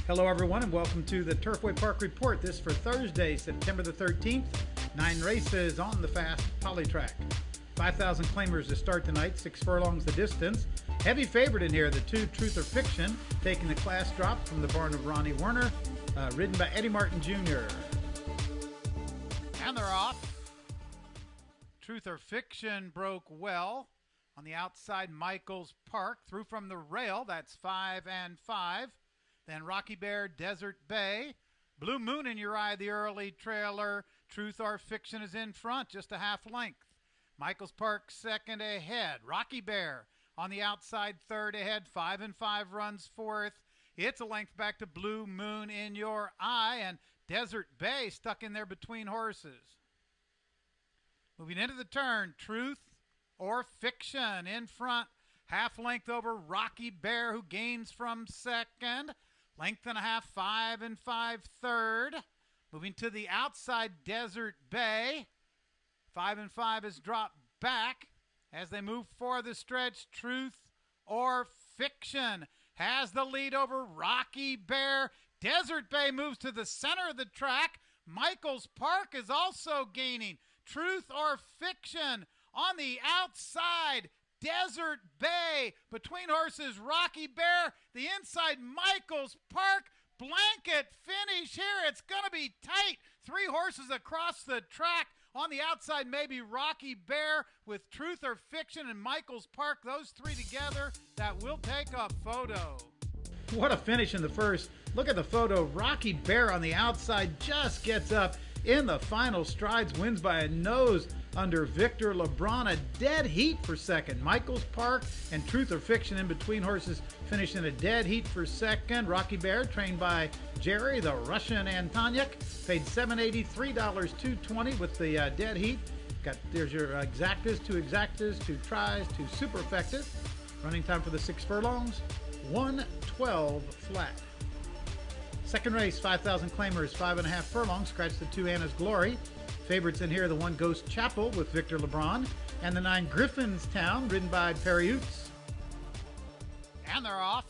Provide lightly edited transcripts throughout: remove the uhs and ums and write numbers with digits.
Hello everyone and welcome to the Turfway Park Report. This for Thursday, September the 13th. 9 races on the fast poly track. 5,000 claimers to start tonight, 6 furlongs the distance. Heavy favorite in here, the 2 Truth or Fiction, taking the class drop from the barn of Ronnie Werner, ridden by Eddie Martin Jr. And they're off. Truth or Fiction broke well on the outside. Michaels Park through from the rail. That's 5 and 5. Then Rocky Bear, Desert Bay. Blue Moon in your eye, the early trailer. Truth or Fiction is in front, just a half length. Michaels Park second ahead. Rocky Bear on the outside third ahead. 5 and 5 runs fourth. It's a length back to Blue Moon in your eye, and Desert Bay stuck in there between horses. Moving into the turn, Truth or Fiction in front. Half length over Rocky Bear, who gains from second. Length and a half, 5 and 5 third. Moving to the outside, Desert Bay. 5 and 5 is dropped back as they move for the stretch. Truth or Fiction has the lead over Rocky Bear. Desert Bay moves to the center of the track. Michaels Park is also gaining. Truth or Fiction on the outside. Desert Bay between horses. Rocky Bear, the inside. Michaels Park. Blanket finish here. It's going to be tight. 3 horses across the track. On the outside, maybe Rocky Bear with Truth or Fiction and Michaels Park. Those 3 together, that will take a photo. What a finish in the first. Look at the photo. Rocky Bear on the outside just gets up in the final strides, wins by a nose under Victor LeBron. A dead heat for second. Michaels Park and Truth or Fiction in between horses finish in a dead heat for second. Rocky Bear, trained by Jerry, the Russian Antonyuk, paid $7.80, $3, $2.20 with the dead heat. There's your exactas, 2 exactas, 2 tries, 2 super effective. Running time for the 6 furlongs, 1:12 flat. Second race, 5,000 claimers, 5.5 furlongs. Scratch the 2 Anna's Glory. Favorites in here, the 1 Ghost Chapel with Victor LeBron, and the 9 Griffin's Town, ridden by Perry Oots. And they're off.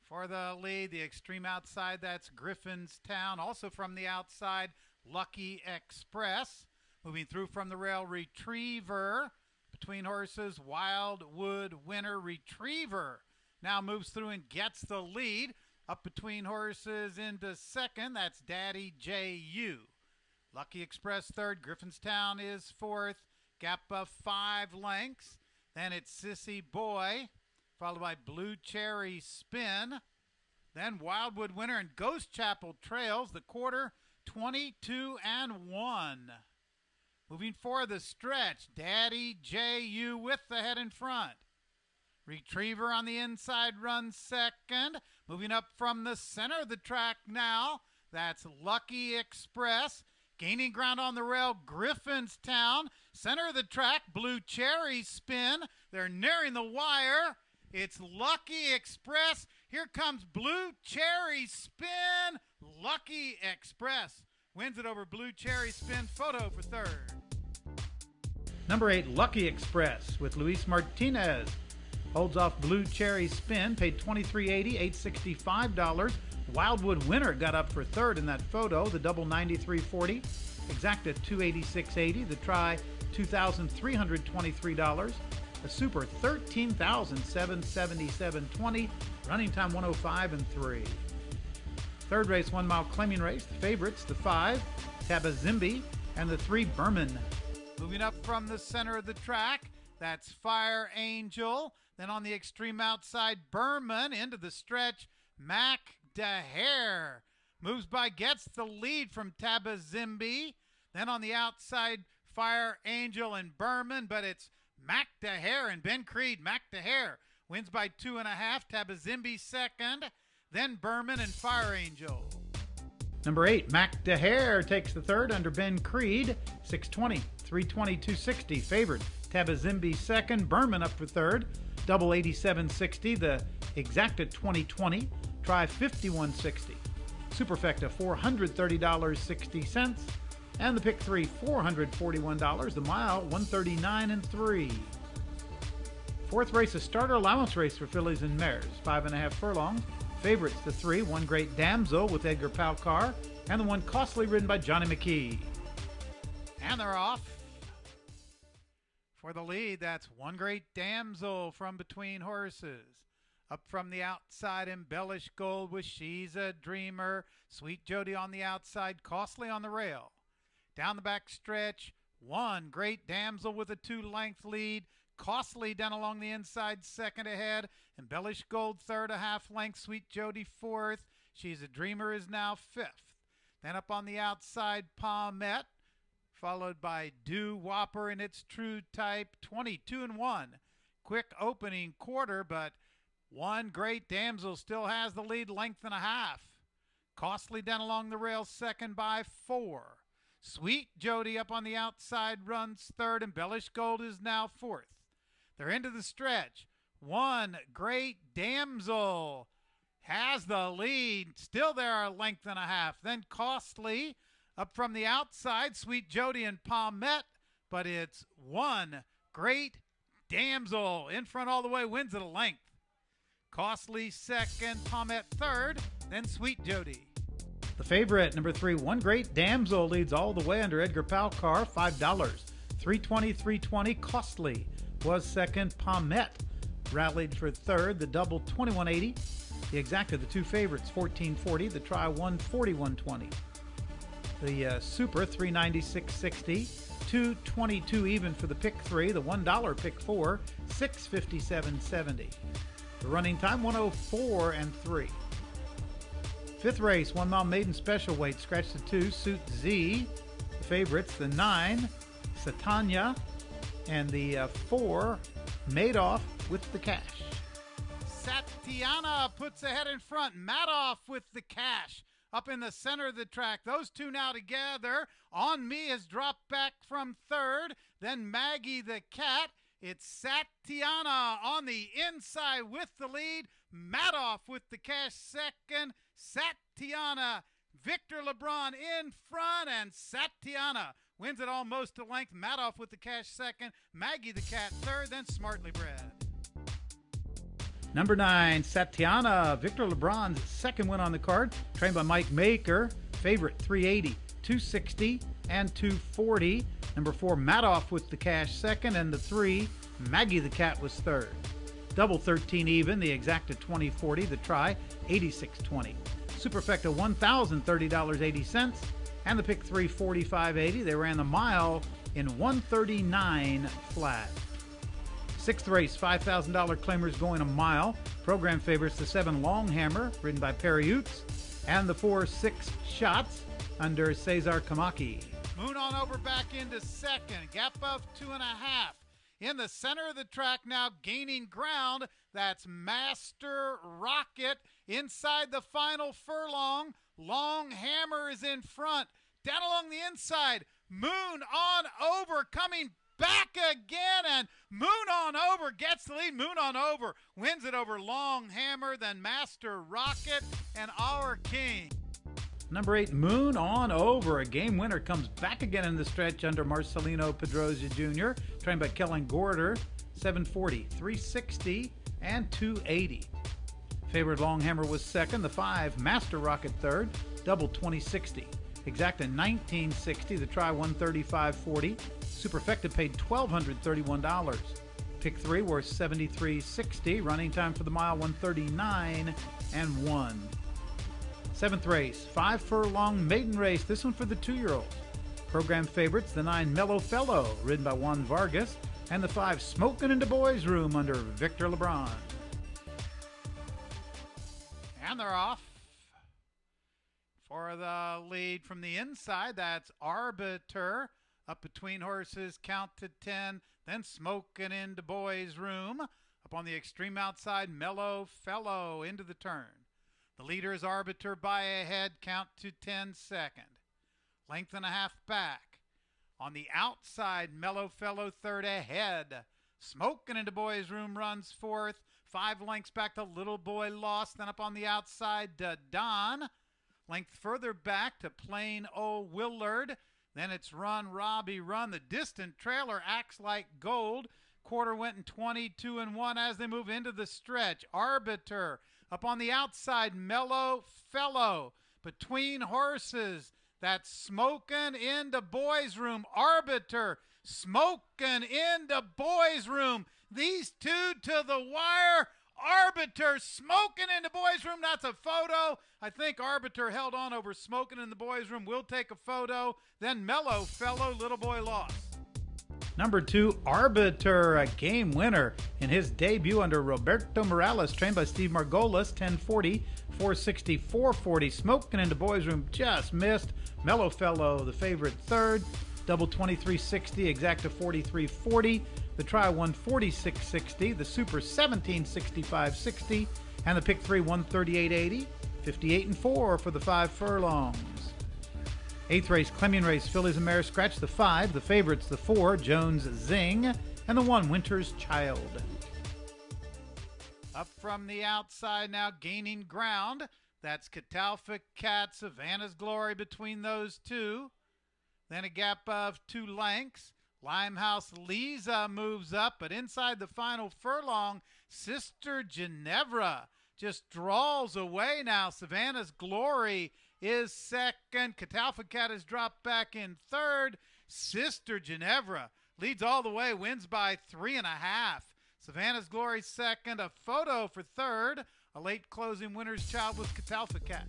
For the lead, the extreme outside, that's Griffin's Town. Also from the outside, Lucky Express. Moving through from the rail, Retriever. Between horses, Wildwood Winner. Retriever now moves through and gets the lead. Up between horses into second, that's Daddy J.U. Lucky Express third, Griffin's Town is fourth. Gap of 5 lengths. Then it's Sissy Boy, followed by Blue Cherry Spin. Then Wildwood Winner and Ghost Chapel trails the quarter, 22 and 1. Moving for the stretch, Daddy J.U. with the head in front. Retriever on the inside runs second. Moving up from the center of the track now, that's Lucky Express. Gaining ground on the rail, Griffin's Town. Center of the track, Blue Cherry Spin. They're nearing the wire. It's Lucky Express. Here comes Blue Cherry Spin. Lucky Express wins it over Blue Cherry Spin. Photo for third. Number 8, Lucky Express with Luis Martinez. Holds off Blue Cherry Spin, paid $23.80, $865. Wildwood Winner got up for third in that photo, the double $93.40. Exacta $286.80, the try $2,323. A super $13,777.20. Running time 105 and 3. Third race, 1 mile claiming race. The favorites, the 5 Tabazimbi and the 3 Berman. Moving up from the center of the track, that's Fire Angel. Then on the extreme outside, Berman into the stretch. Mac DeHare moves by, gets the lead from Tabazimbi. Then on the outside, Fire Angel and Berman, but it's Mac DeHare and Ben Creed. Mac DeHare wins by 2.5. Tabazimbi second. Then Berman and Fire Angel. Number 8, Mac DeHare takes the third under Ben Creed. 620, 320, 260. Favored Tabazimbi second. Berman up for third. Double 87.60. The exacta 2020. Try 51.60. Superfecta $430.60. And the pick 3 $441. The mile 139 and 3. Fourth race, a starter allowance race for fillies and mares. 5.5 furlongs. Favorites, the 3, One Great Damsel with Edgar Palcar, and the 1 Costly, ridden by Johnny McKee. And they're off. For the lead, that's One Great Damsel from Between Horses. Up from the outside, Embellished Gold with She's a Dreamer. Sweet Jody on the outside, Costly on the rail. Down the back stretch, One Great Damsel with a 2-length lead. Costly down along the inside, second ahead. Embellished Gold third, a half length. Sweet Jody fourth. She's a Dreamer is now fifth. Then up on the outside, Palmette, followed by Dew Whopper in its true type, 22-1. Quick opening quarter, but One Great Damsel still has the lead, length and a half. Costly down along the rail, second by 4. Sweet Jody up on the outside runs third. Embellished Gold is now fourth. They're into the stretch. One Great Damsel has the lead. Still there, a length and a half. Then Costly up from the outside. Sweet Jody and Palmette, but it's One Great Damsel in front all the way, wins at a length. Costly second, Palmette third, then Sweet Jody. The favorite, number 3, One Great Damsel, leads all the way under Edgar Palcar, $5. $3.20, $3.20. Costly was second. Palmette rallied for third. The double, $21.80. The exacta, the 2 favorites, $14.40. The try, $141.20. The super, $396.60. $2.22 even for the pick 3. The $1 pick 4, $657.70. The running time, 1:04 and 3. Fifth race, 1 mile maiden special weight, scratch the 2, Suit Z. The favorites, the 9, Satanya, and the 4, Madoff with the cash. Satiana puts ahead in front, Madoff with the cash. Up in the center of the track, those two now together. On Me has dropped back from third, then Maggie the Cat. It's Satiana on the inside with the lead. Madoff with the cash second. Satiana, Victor LeBron in front, and Satiana wins it almost to length. Madoff with the cash second. Maggie the Cat third, then Smartly Bred. Number 9, Satiana, Victor LeBron's second win on the card, trained by Mike Maker. Favorite, $3.80, $2.60, and $2.40. Number 4, Madoff with the cash second, and the 3, Maggie the Cat was third. Double 13 even, the exacta $20.40, the try $86.20. Superfecta $1,030.80, and the pick 3 $45.80. They ran the mile in 1:39 flat. Sixth race, $5,000 claimers going a mile. Program favorites, the 7 Longhammer, ridden by Perry Utes, and the 4 Six Shots under Cesar Kamaki. Moon on over back into second. Gap of 2.5. In the center of the track now, gaining ground. That's Master Rocket inside the final furlong. Long Hammer is in front. Down along the inside, Moon on over, coming back again, and Moon on over gets the lead. Moon on over wins it over Long Hammer, then Master Rocket, and Our King. Number 8, Moon on over. A game winner comes back again in the stretch under Marcelino Pedrosa Jr., trained by Kellen Gorder. $7.40, $3.60, and $2.80. Favorite Longhammer was second. The 5, Master Rocket third. Double $20.60. Exacta $19.60. The try $135.40. Superfecta paid $1,231. Pick 3 worth $73.60. Running time for the mile 1:39 and 1. Seventh race, 5 furlong maiden race. This one for the 2-year-olds. Program favorites, the 9 Mellow Fellow, ridden by Juan Vargas, and the 5 Smoking into Boys Room under Victor LeBron. And they're off. For the lead from the inside, that's Arbiter. Up between horses, count to 10, then Smoking into Boys Room. Up on the extreme outside, Mellow Fellow into the turn. The leader is Arbiter by a head, count to 10 second. Length and a half back. On the outside, Mellow Fellow third ahead. Smoking into Boys Room runs fourth. 5 lengths back to Little Boy Lost. Then up on the outside, Don. Length further back to Plain Old Willard. Then it's Run, Robbie, Run. The distant trailer acts like gold. quarter went in 22-1 as they move into the stretch. Arbiter up on the outside, Mellow Fellow. Between horses, that's Smokin' into Boys Room. Arbiter smoking into Boys Room. These two to the wire. Arbiter smoking into Boys Room. That's a photo. I think Arbiter held on over Smoking in the Boys Room. We'll take a photo. Then Mellow Fellow, Little Boy Lost. Number 2, Arbiter, a game winner in his debut under Roberto Morales, trained by Steve Margolis, 1040, 460, 440. Smoking into Boys Room just missed. Mellow Fellow, the favorite, third. Double 2360, exacta 4340. The try 146.60. The super 1765.60. And the pick 3 138.80. 58-4 for the 5 furlongs. 8th race, Clemion race, Fillies and Mares scratch the 5. The favorites, the 4, Jones Zing. And the 1, Winter's Child. Up from the outside now, gaining ground. That's Catalpa Cat, Savannah's Glory between those two. Then a gap of 2 lengths. Limehouse Lisa moves up, but inside the final furlong, Sister Ginevra just draws away now. Savannah's Glory is second. Catalpa Cat has dropped back in third. Sister Ginevra leads all the way, wins by 3.5. Savannah's Glory second. A photo for third. A late closing Winner's Child with Catalpa Cat.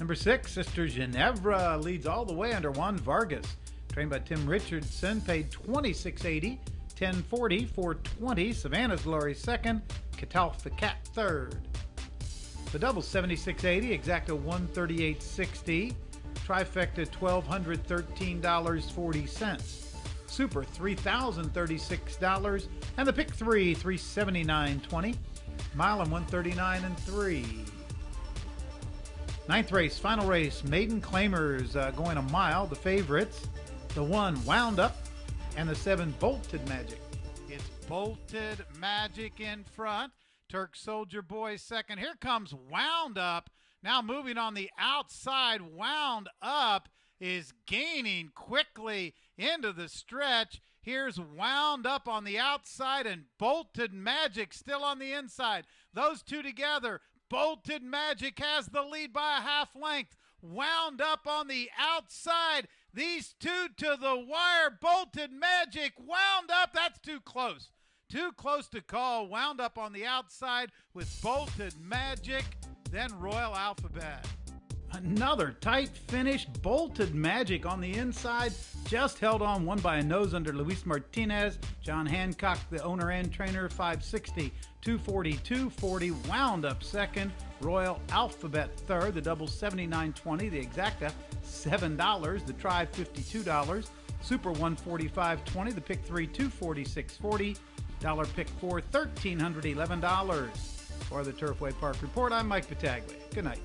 Number 6, Sister Ginevra leads all the way under Juan Vargas. Trained by Tim Richardson, paid $26.80, $10.40, $4.20. Savannah's Glory second, Catalpa Cat third. The double $76.80, exacta $138.60. Trifecta $1,213.40. Super $3,036, and the pick 3 $379.20. Mile and 139 3. 9th race, final race, Maiden Claimers going a mile. The favorites, the 1 Wound Up, and the 7 Bolted Magic. It's Bolted Magic in front. Turk Soldier Boy second. Here comes Wound Up. Now moving on the outside. Wound Up is gaining quickly into the stretch. Here's Wound Up on the outside and Bolted Magic still on the inside. Those two together. Bolted Magic has the lead by a half length. Wound Up on the outside. These two to the wire. Bolted Magic. Wound Up. That's too close. Too close to call. Wound Up on the outside with Bolted Magic. Then Royal Alphabet. Another tight finish. Bolted Magic on the inside. Just held on, won by a nose under Luis Martinez. John Hancock, the owner and trainer, 560, 240, 240. Wound Up second. Royal Alphabet third. The double 79.20. The exacta $7. The try $52. Super 145.20. The pick 3 $246.40. Dollar pick 4 $1,311. For the Turfway Park Report, I'm Mike Battaglia. Good night.